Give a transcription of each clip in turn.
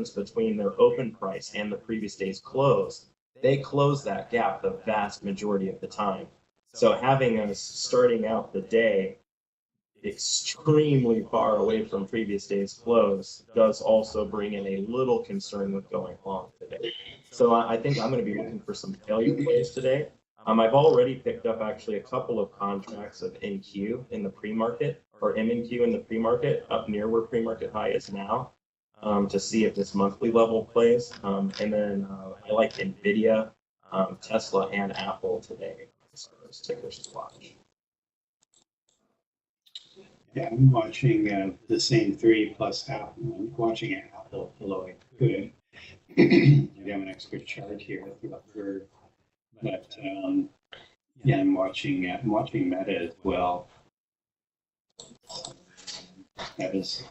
difference between their open price and the previous day's close, they close that gap the vast majority of the time. So having us starting out the day extremely far away from previous day's close does also bring in a little concern with going long today. So I think I'm going to be looking for some failure plays today. I've already picked up actually a couple of contracts of NQ in the pre-market or MNQ in the pre-market up near where pre-market high is now to see if this monthly level plays. And then I like NVIDIA, Tesla, and Apple today. So those tickers to watch. Yeah, I'm watching the same three plus Apple. I'm watching Apple below good. You have an extra chart here for, but yeah, I'm watching Meta as well. That is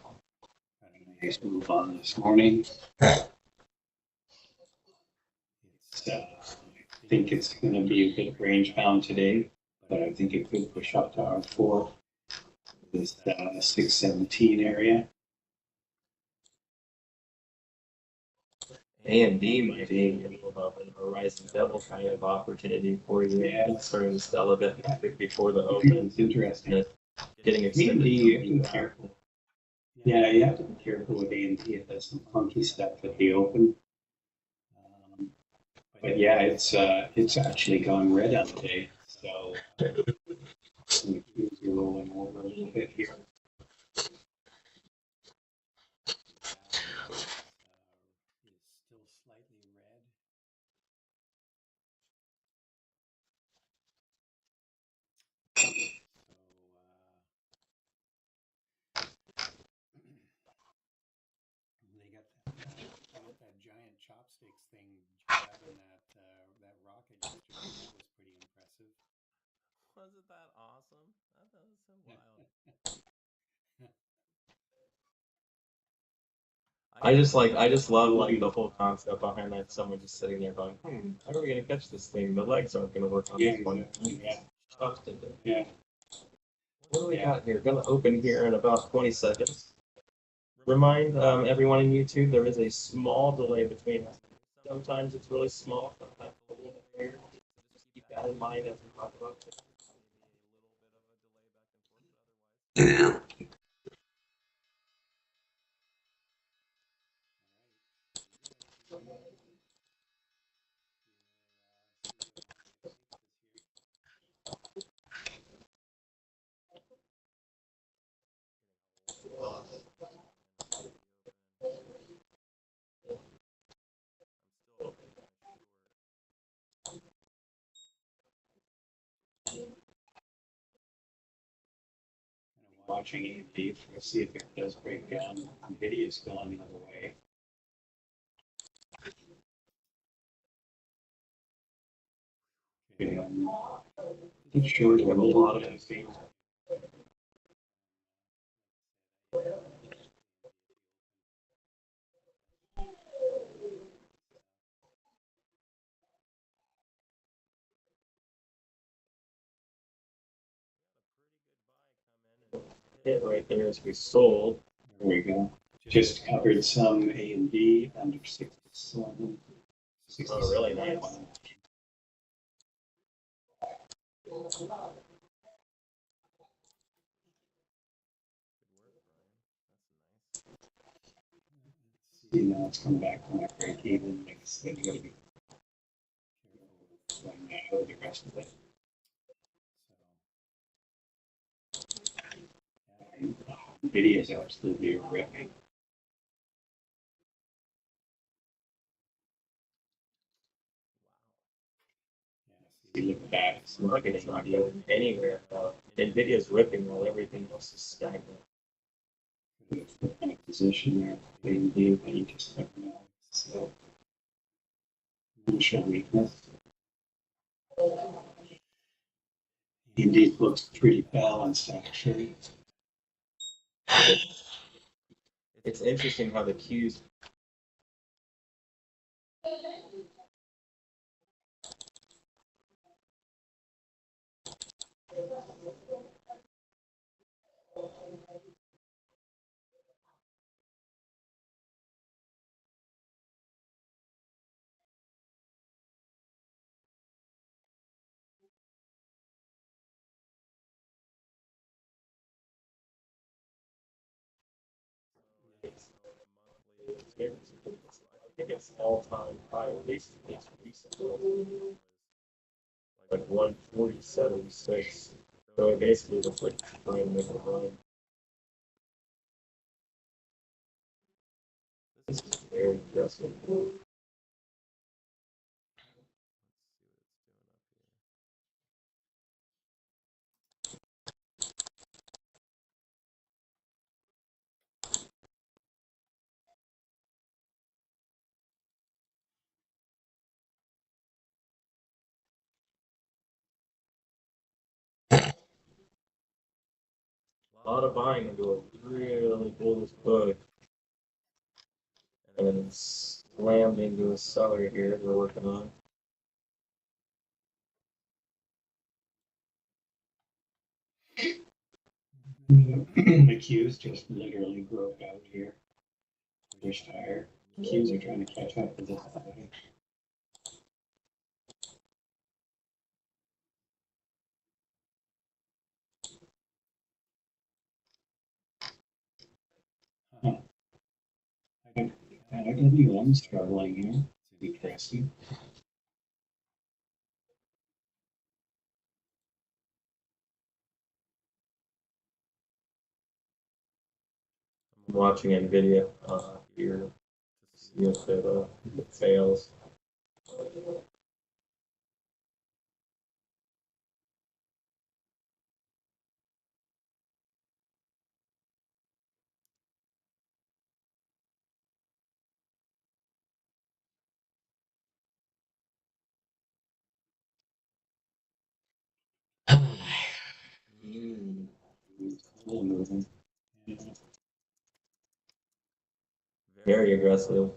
a nice move on this morning. I think it's going to be a bit range bound today, but I think it could push up to R4. This 617 area. AMD might be a little of a Horizon Devil kind of opportunity for you. Yeah. It's starting to sell a bit before the open. It's interesting. Getting extended. AMD, you have to be careful. Yeah, you have to be careful with AMD. It does some funky stuff at the open. But yeah, it's actually gone red on the day. So you're rolling over a little bit here. Still slightly red. They got that giant chopsticks thing grabbing that rocket yesterday. That was pretty impressive. Wasn't that awesome? I thought it was so wild. I just love like the whole concept behind that. Someone just sitting there going, how are we gonna catch this thing? The legs aren't gonna work on this one. Yeah. Yeah. What do we got here? Gonna open here in about 20 seconds. Remind everyone in YouTube there is a small delay between us. Sometimes it's really small, sometimes it's a little bit bigger. Just keep that in mind as we talk about this. Maybe a little bit of a delay back and forth, but otherwise. Watching AMD to see if it does break down. NVIDIA's gone the other way. It's short of a lot of things. Hit right there as we sold. There we go. Just covered some AMD under 67. Oh, really nice. See, now it's come back from that break even. Like I said, you gotta be careful with the rest of it. NVIDIA is absolutely ripping. You look back, This market is not going anywhere. NVIDIA's ripping while everything else is stagnant. kind of position there. AMD, but you just never know. So, show weakness. AMD looks pretty balanced, actually. It's interesting how the Qs think it's all-time high, at least it's recent. Like 147.6. So it basically looks like trying to make a run. This is very aggressive. A lot of buying into a really bullish book. And then it's slammed into a seller here we're working on. The Qs just literally broke out here. British Tire. Qs are trying to catch up with this high. Huh. IWM's struggling here. It's interesting. I'm watching NVIDIA here to see if it fails. Moving. Very aggressive.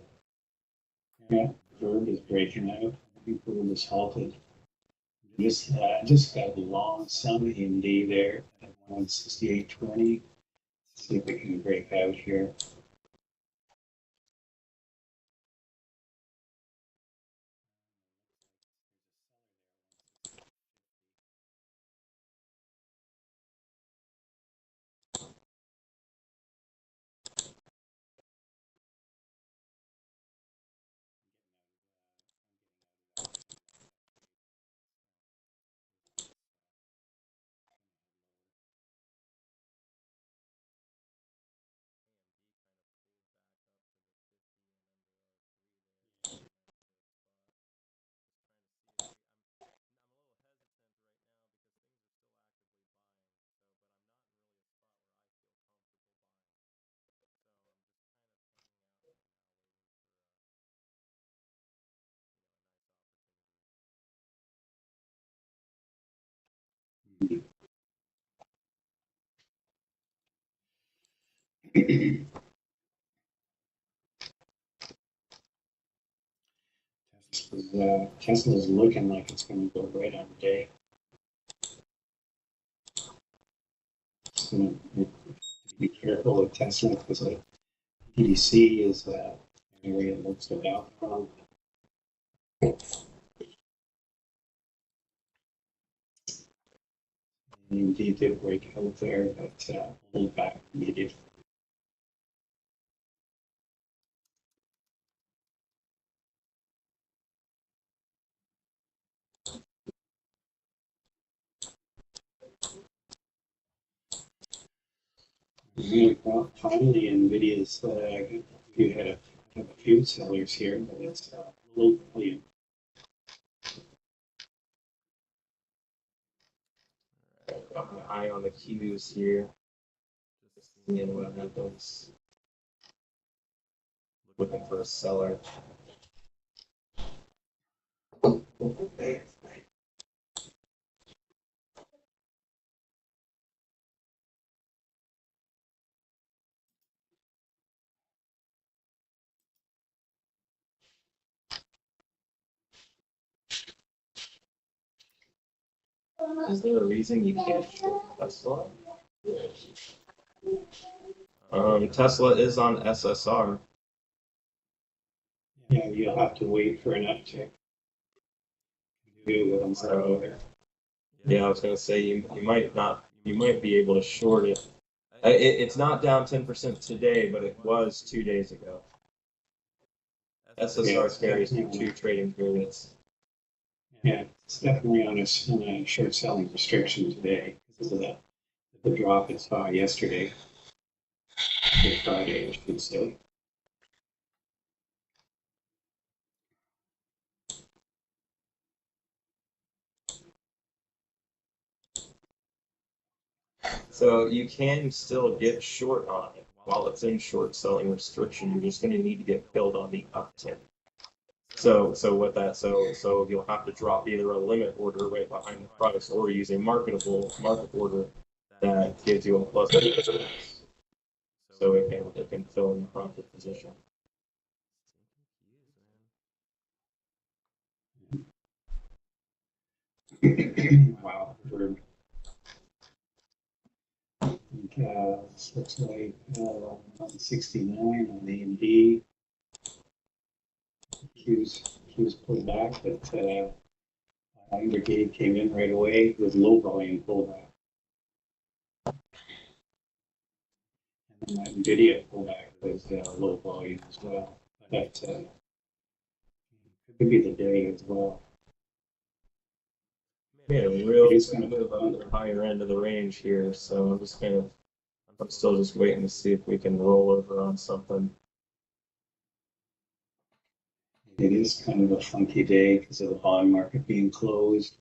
Yeah, Verb is breaking out. I think Verb is halted. Just got a long sum in D there at 168.20. See if we can break out here. Tesla's looking like it's going to go right on the day. So be careful with Tesla because like PDC is an area that looks to down from. Indeed, did break out there, but pulled back immediately. Well, finally, NVIDIA's, you had a few sellers here, but it's a little volume. Got my eye on the Qs here. Just seeing what happens. Looking for a seller. Is there a reason you can't short Tesla? Tesla is on SSR. Yeah, you'll have to wait for an uptick. Yeah, I was gonna say you might not, you might be able to short it. It's not down 10% today, but it was 2 days ago. SSR carries definitely. 2 trading periods. Yeah, it's definitely on a short selling restriction today because of the drop it saw yesterday, or Friday, I should say. So you can still get short on it while it's in short selling restriction. You're just going to need to get filled on the uptick. So you'll have to drop either a limit order right behind the price or use a market order that gives you a plus. So it can fill in the profit position. Wow. This looks like 169 on AMD. Q's pulled back, but Undergate came in right away with low volume pullback. And that NVIDIA pullback was low volume as well. But could be the day as well. Made a real move up to the higher end of the range here, so I'm still just waiting to see if we can roll over on something. It is kind of a funky day because of the bond market being closed.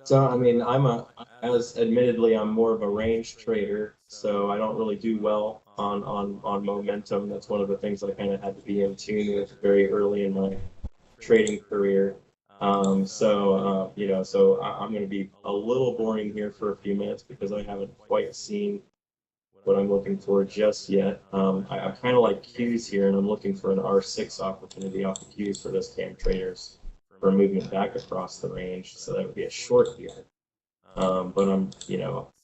So I mean, admittedly I'm more of a range trader, so I don't really do well on momentum. That's one of the things I kind of had to be in tune with very early in my trading career. So I'm going to be a little boring here for a few minutes because I haven't quite seen what I'm looking for just yet. I kind of like Qs here, and I'm looking for an R6 opportunity off the Qs for this cam traders for movement back across the range. So that would be a short here. But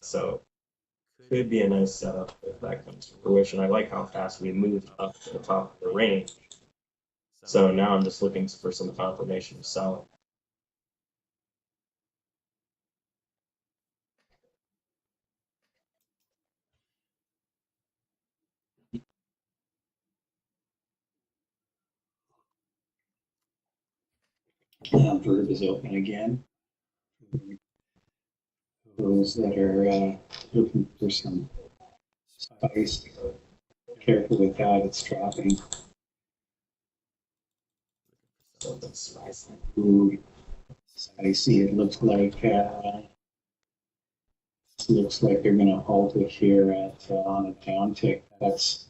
so could be a nice setup if that comes to fruition. I like how fast we moved up to the top of the range. So now I'm just looking for some confirmation of selling. Verb is open again. Those that are looking for some spice, careful with that, it's dropping. Something spicy. Ooh, spicy. It looks like they're going to halt it here at on a down tick. That's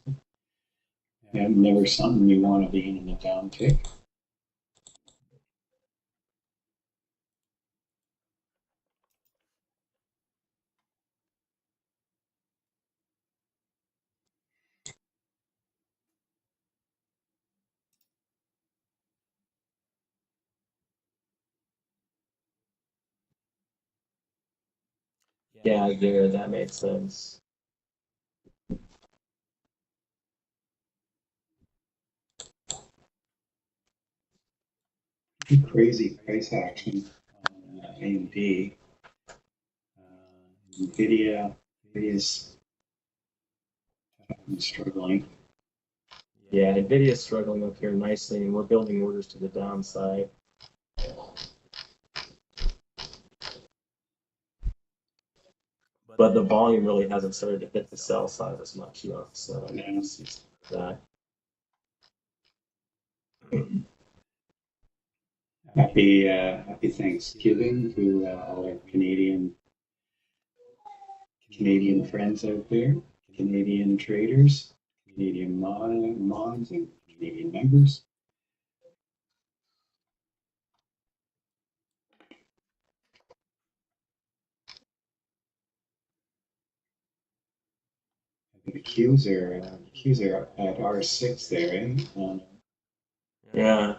never something you want to be in a down tick. Yeah, there, that makes sense. Crazy price action on AMD. NVIDIA is struggling. Yeah, Nvidia is struggling up here nicely, and we're building orders to the downside. But the volume really hasn't started to hit the sell side as much yet, so Yeah. see that. Happy Thanksgiving to all our Canadian friends out there, Canadian traders, Canadian mods, and Canadian members. The Qs are at R6 there, eh? Yeah.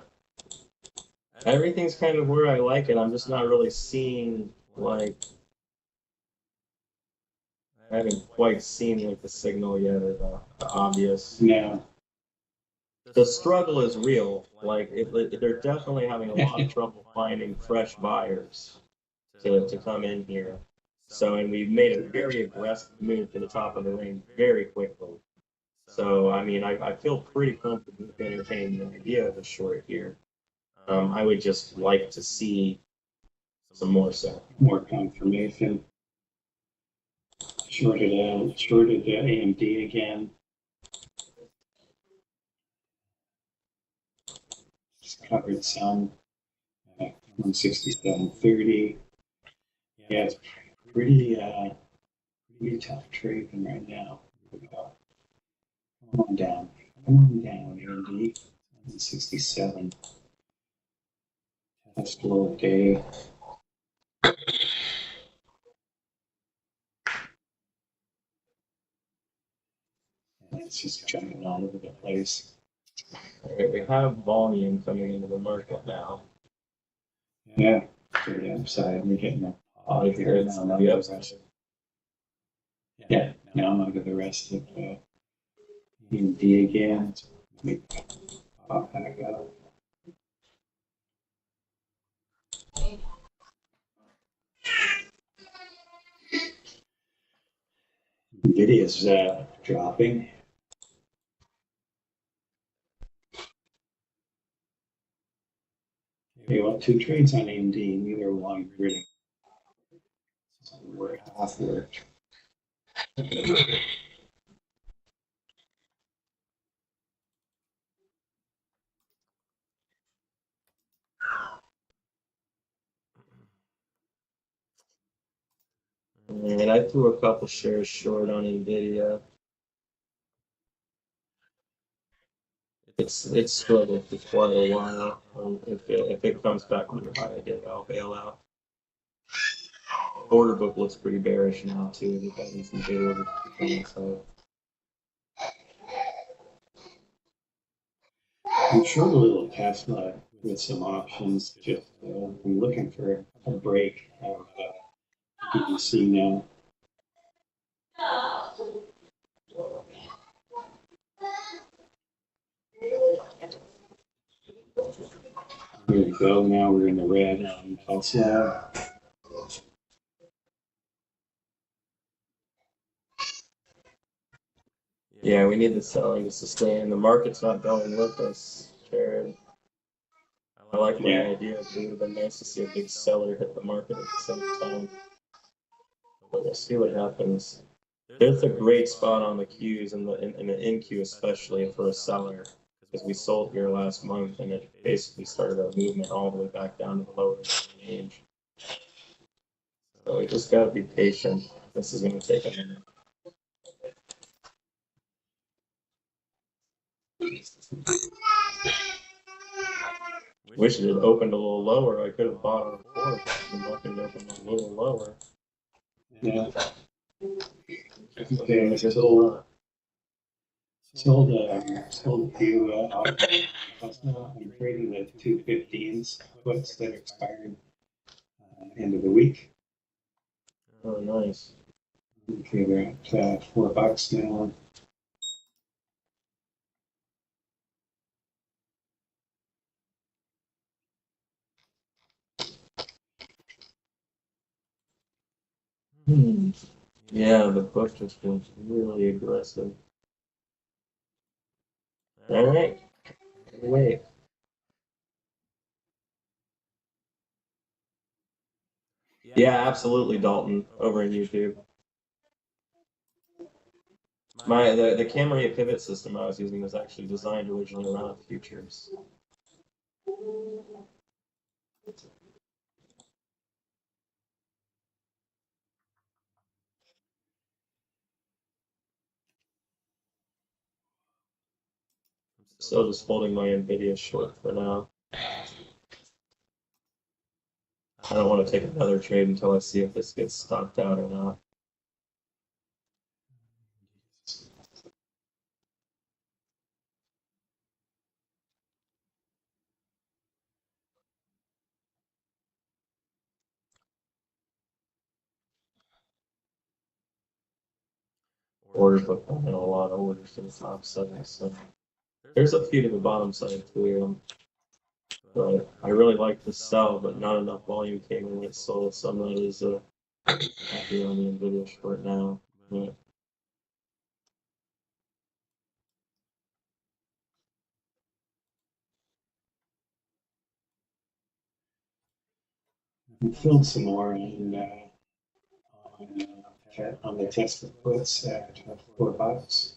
Everything's kind of where I like it. I'm just not really seeing I haven't quite seen the signal yet or the obvious. No. The struggle is real. They're definitely having a lot of trouble finding fresh buyers to come in here. So, and we made a very aggressive move to the top of the range very quickly. So, I mean, I feel pretty comfortable with entertaining the idea of a short here. I would just like to see some more so. More confirmation. Shorted AMD again. Just covered some. 167.30. Yeah, it's pretty tough trading right now. Come on down, AMD. 167. That's low day. And it's just jumping all over the place. All right, we have volume coming into the market now. Yeah, to the upside, we're getting a Oh, here it's now. the upside. Yeah, now I'm under the rest of AMD again. Let me pop back up. Nvidia's dropping. Okay, well, 2 trades on AMD, neither one really. So we're half worked. And I threw a couple shares short on Nvidia. It's struggled for quite a while. If it comes back under high again, I'll bail out. Order book looks pretty bearish now too. We've got some big orders coming, so. I'm short a little Tesla with some options. Just I'm looking for a break of BTC now. Here we go. Now we're in the red on Tesla. Yeah, we need the selling to sustain. The market's not going with us, Jared. I like my idea. It would have been nice to see a big seller hit the market at the same time. But we'll see what happens. There's a great spot on the Qs and the NQ especially for a seller, because we sold here last month and it basically started a movement all the way back down to the lower range. So we just gotta be patient. This is gonna take a minute. Wish it had opened a little lower. I could have bought on the board. The market opened a little lower. Yeah. Okay, sold a few Tesla. I'm trading the 215s puts that expired end of the week. Oh, nice. Okay, we're at $4 now. Yeah, the book just was really aggressive. All right. Wait. Yeah, absolutely, Dalton, over in YouTube. The Camaria pivot system I was using was actually designed originally around futures. Still just holding my Nvidia short for now. I don't want to take another trade until I see if this gets stopped out or not. Order book, I know a lot of orders to the top side, so there's a few to the bottom side too. But I really like to sell, but not enough volume came in it sold, so I'm not as Happy on the Nvidia short now. But We filled some more on the Tesla puts at $4.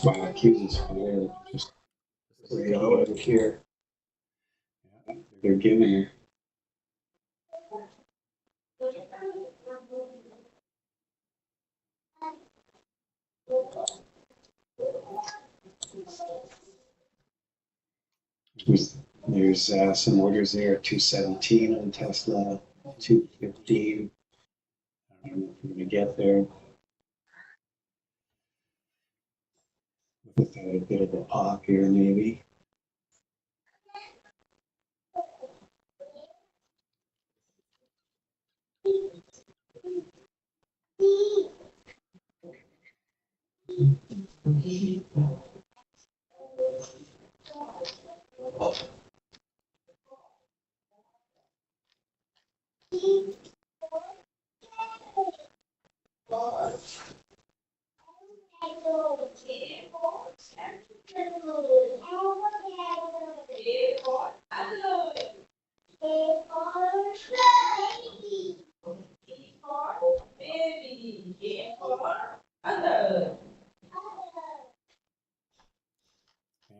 Wow, Q's is really just right over here. They're giving her. There's some orders there at 217 on Tesla, 215. I don't know if we're going to get there. With a bit of a pop here, maybe.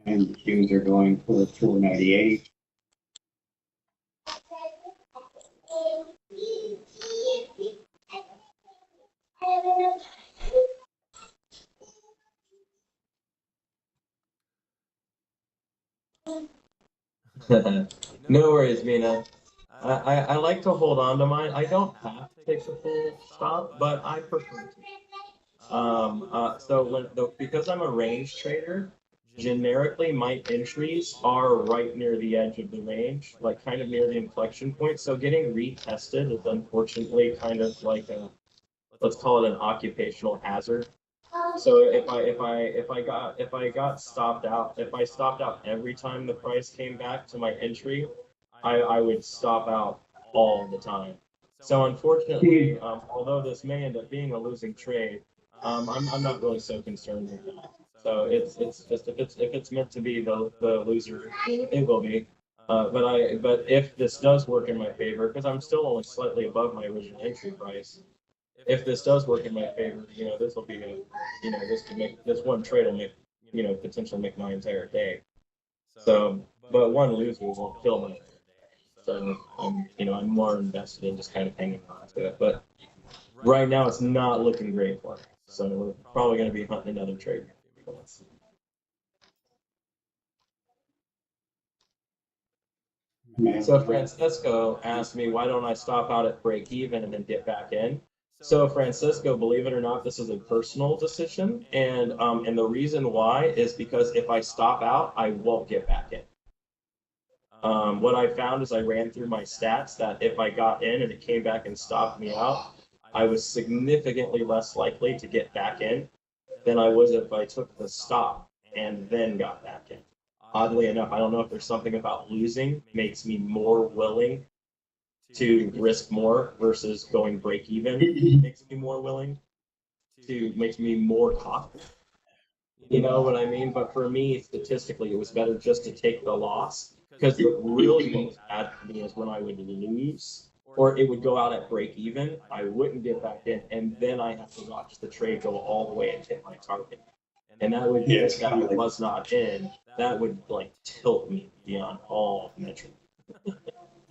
And the Qs are going for 498. no worries, Mina. I like to hold on to mine. I don't have to take the full stop, but I prefer to. So because I'm a range trader, generically my entries are right near the edge of the range, like kind of near the inflection point. So getting retested is unfortunately kind of like a, let's call it an occupational hazard. So if I got stopped out, if I stopped out every time the price came back to my entry, I would stop out all the time. So unfortunately, although this may end up being a losing trade, I'm not really so concerned with that. So it's just if it's meant to be the loser, it will be. But if this does work in my favor, because I'm still only slightly above my original entry price, if this does work in my favor, this will be this could make this one trade will make potentially make my entire day. So, but one loser won't kill my entire day. So I'm more invested in just kind of hanging on to it. But right now it's not looking great for me. So we're probably going to be hunting another trade. So Francisco asked me, why don't I stop out at break even and then get back in? So Francisco, believe it or not, this is a personal decision, and the reason why is because if I stop out, I won't get back in. What I found is I ran through my stats that if I got in and it came back and stopped me out, I was significantly less likely to get back in than I was if I took the stop and then got back in. Oddly enough, I don't know if there's something about losing makes me more willing to risk more versus going break even makes me more willing to makes me more confident. You know what I mean? But for me, statistically, it was better just to take the loss because the really most bad for me is when I would lose or it would go out at break even. I wouldn't get back in, and then I have to watch the trade go all the way and hit my target. And that would if that I was not in, that would like tilt me beyond all metrics.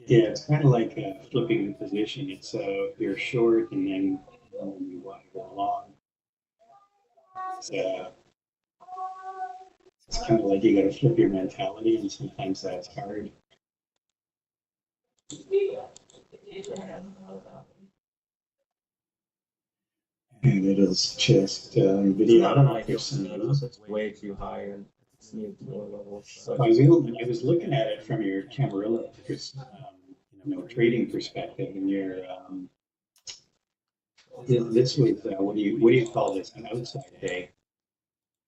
Yeah, it's kind of like flipping the position. It's you're short and then you want to go long. It's kind of like you got to flip your mentality, and sometimes that's hard. And it is just video. I don't know if there's some it's way too high and it's needs more levels. So I was looking at it from your Camarilla trading perspective, and your This was, what do you call this, an outside day?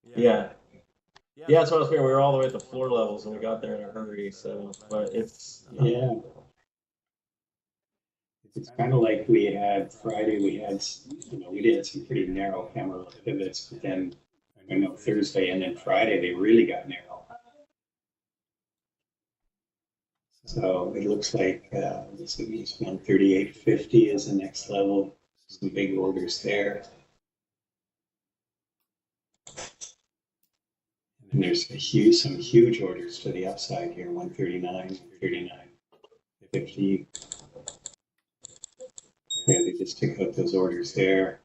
Yeah. Yeah, that's what I was figuring. We were all the way at the floor levels and we got there in a hurry. So, but it's Yeah. It's kind of like we had Friday, we had, we did some pretty narrow camera pivots, but then, I know Thursday and then Friday, they really got narrow. So it looks like this is 138.50 is the next level. Some big orders there. And there's some huge orders to the upside here, 139, 39.50. Yeah, they just took out those orders there.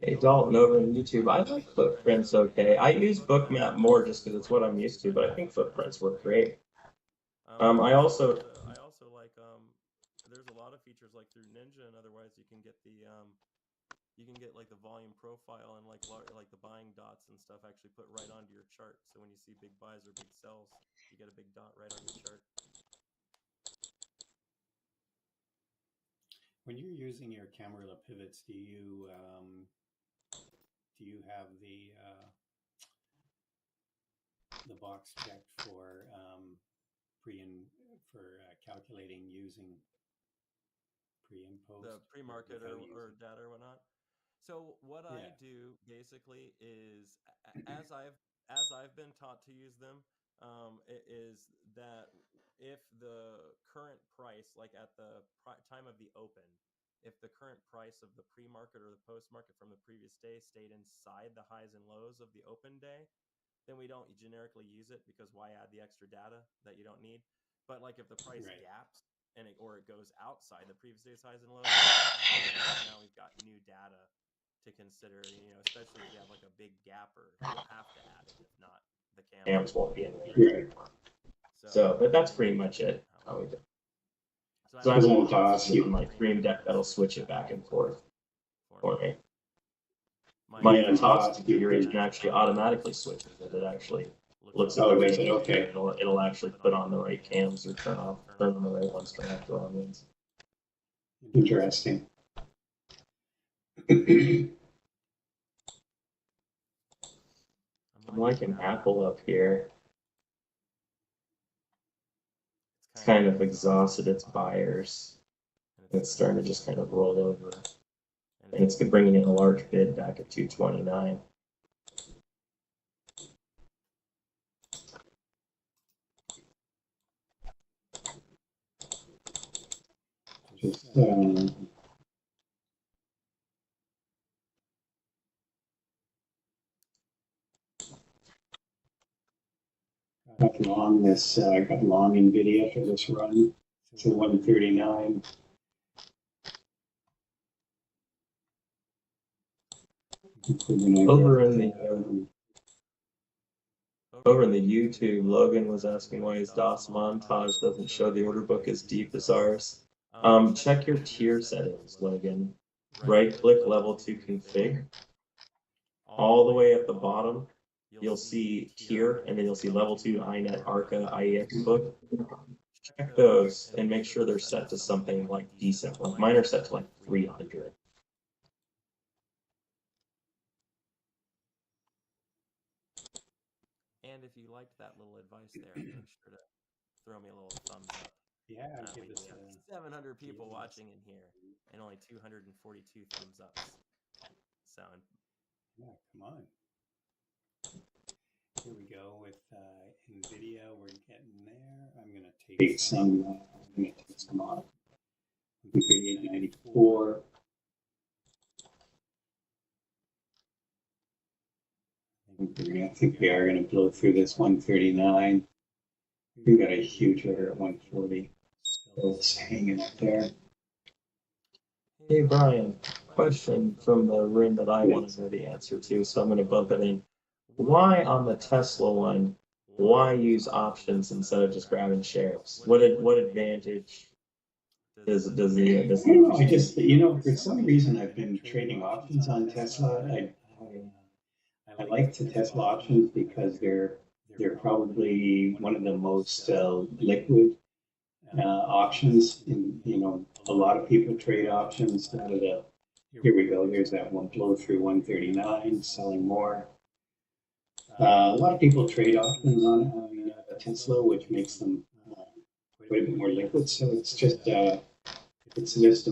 Hey, Dalton over on YouTube. I like Footprints okay. I use Bookmap more just because it's what I'm used to, but I think Footprints work great. I also like there's a lot of features like through Ninja and otherwise you can get like the volume profile and like the buying dots and stuff actually put right onto your chart. So when you see big buys or big sells, you get a big dot right on your chart. When you're using your Camarilla pivots, do you have the box checked for calculating using pre and post? The pre-market or data or whatnot. So what I do basically is, as I've been taught to use them, is that if the current price, like at the time of the open, if the current price of the pre-market or the post-market from the previous day stayed inside the highs and lows of the open day, then we don't generically use it because why add the extra data that you don't need? But like if the price gaps or it goes outside the previous day's highs and lows, now we've got new data to consider, especially if you have like a big gapper, you'll have to add it. If not, the cams won't be in there. So, but that's pretty much it. How we do. So I won't toss you my Dream Deck that'll switch it back and forth for me. My toss configuration actually automatically switches it. It actually looks at the right. Okay. It'll actually put on the right cams or turn on the right ones to have the wrong ones. Interesting. I'm liking Apple up here. It's kind of exhausted its buyers. It's starting to just kind of roll over. And it's been bringing in a large bid back at 229. Just got long NVIDIA for this run. It's a 139. Over in the YouTube, Logan was asking why his DOS montage doesn't show the order book as deep as ours. Check your tier settings, Logan. Right-click Level 2 Config. All the way at the bottom, you'll see tier, and then you'll see Level 2 iNet Arca IEX book. Check those and make sure they're set to something like decent. Like mine are set to like 300. And if you liked that little advice there, make sure to throw me a little thumbs up. Yeah, we have 700 people watching in here and only 242 thumbs ups. So, yeah, come on. Here we go with NVIDIA. We're getting there. I'm going to take some off. 3894. I think we are going to blow through this 139. We got a huge order at 140. Still hanging up there. Hey Brian, question from the room that I want to know the answer to, so I'm going to bump it in. Why on the Tesla one? Why use options instead of just grabbing shares? What advantage does the? I just for some reason I've been trading options on Tesla. I like the Tesla options because they're they're probably one of the most liquid options. In, you know, a lot of people trade options out of the. Here we go. Here's that one flow through 139, selling more. A lot of people trade options on Tesla, which makes them quite a bit more liquid. So it's just a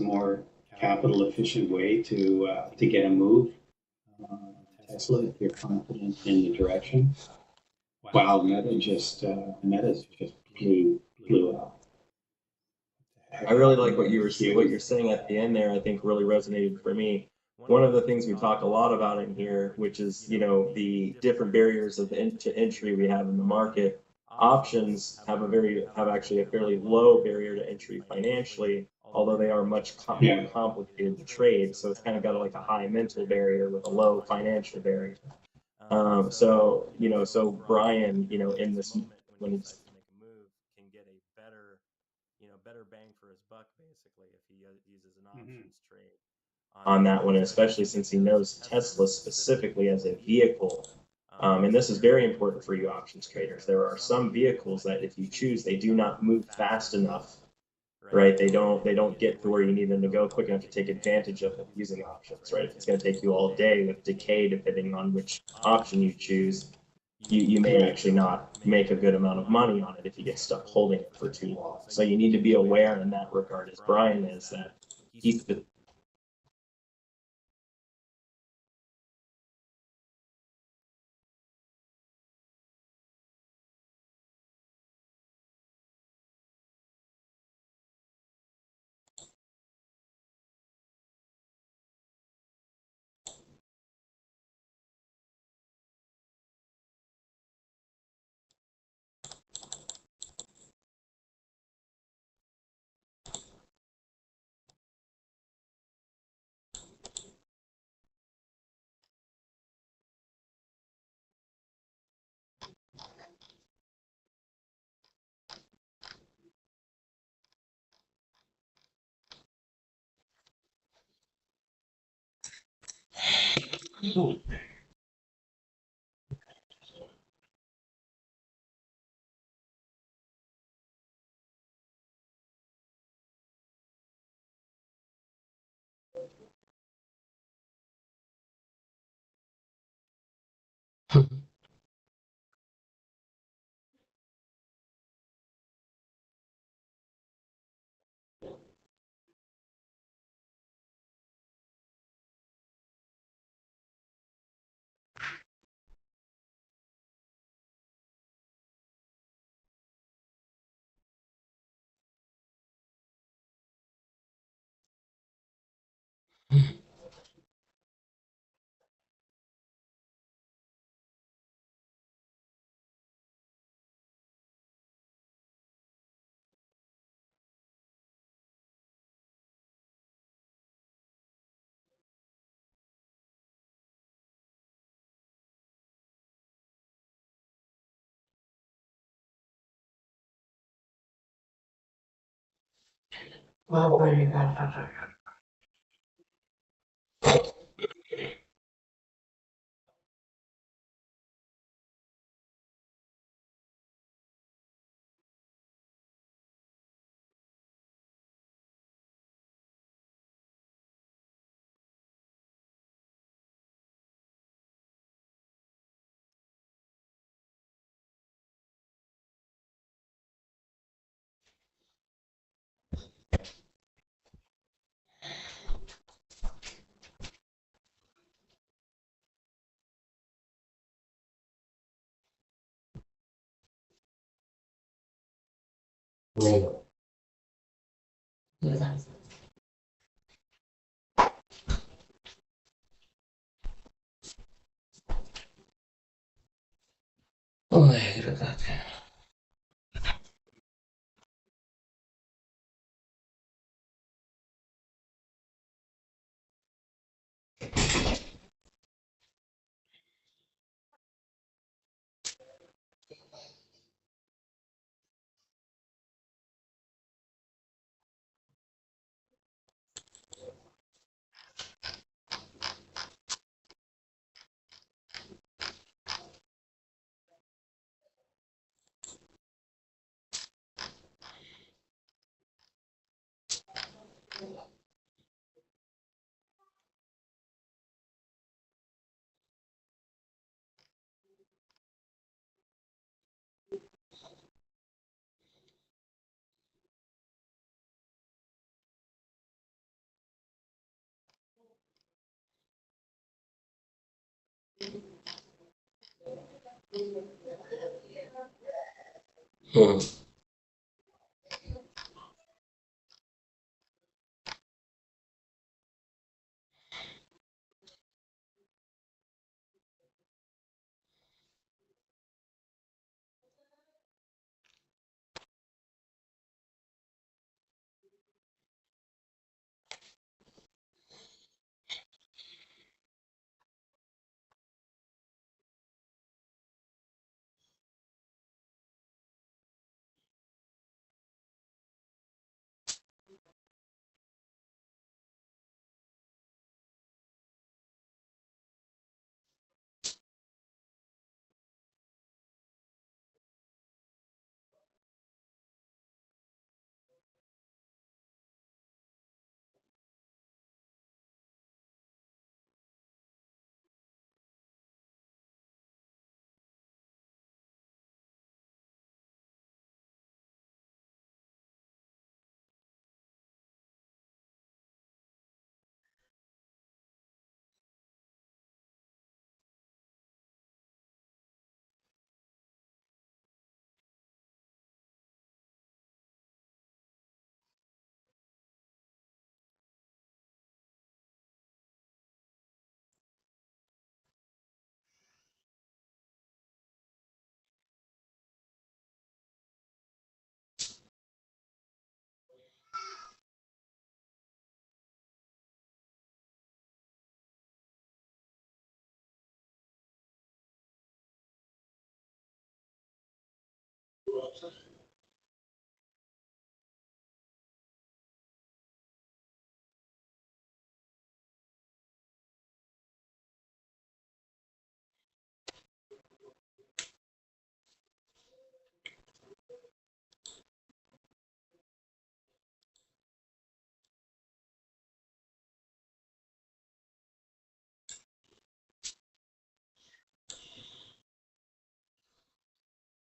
more capital efficient way to get a move. Tesla, if you're confident in the direction. Wow, Meta's just blew up. I really like what you're saying at the end there. I think really resonated for me. One of the things we talk a lot about in here, which is, you know, the different barriers of entry we have in the market. Options have actually a fairly low barrier to entry financially, although they are much more complicated to trade. So it's kind of got like a high mental barrier with a low financial barrier. So, you know, so Brian, you know, in this, when he's make a move, can get a better, better bang for his buck, basically, if he uses an options trade on that one, especially since he knows Tesla specifically as a vehicle. And this is very important for you options traders. There are some vehicles that if you choose, they do not move fast enough, right? They don't get to where you need them to go quick enough to take advantage of it using options, right? If it's going to take you all day with decay, depending on which option you choose, you may actually not make a good amount of money on it if you get stuck holding it for too long. So you need to be aware in that regard, as Brian is, that he's Hmm.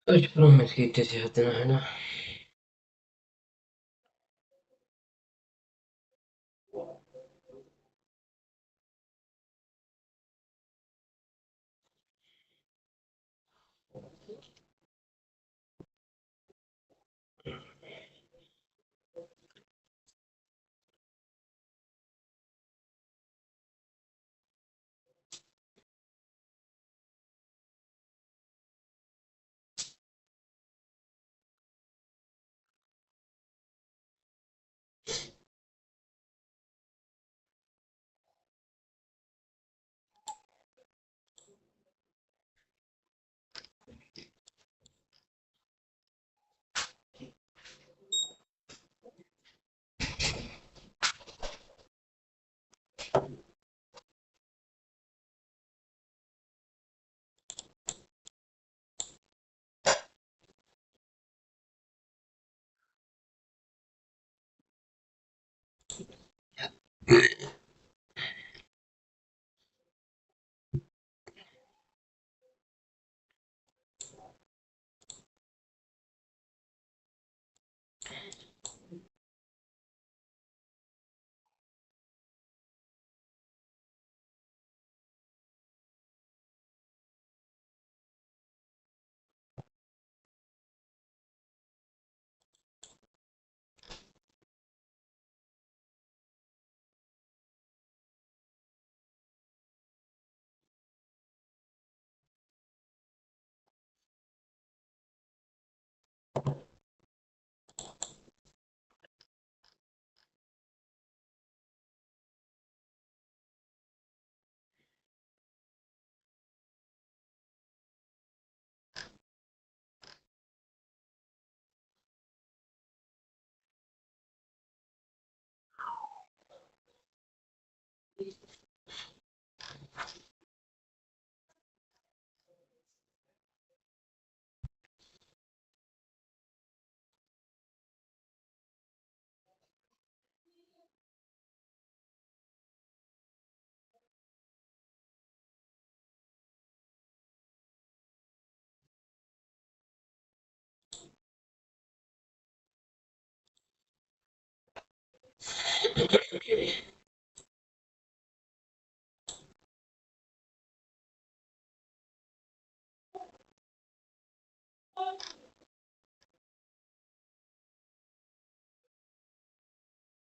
ايش برامج كنت تحطنا هنا؟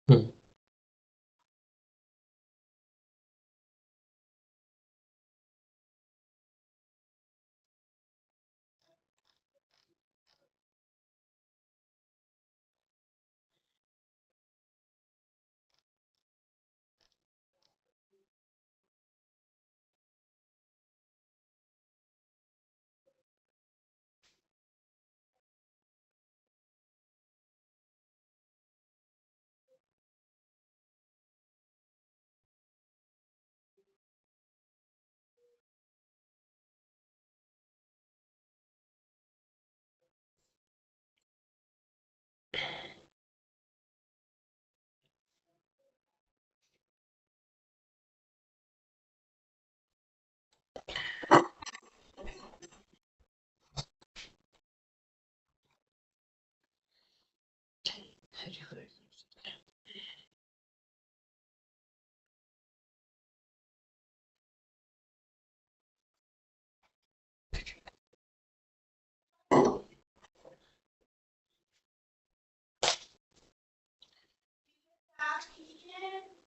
Hmm.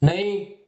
नहीं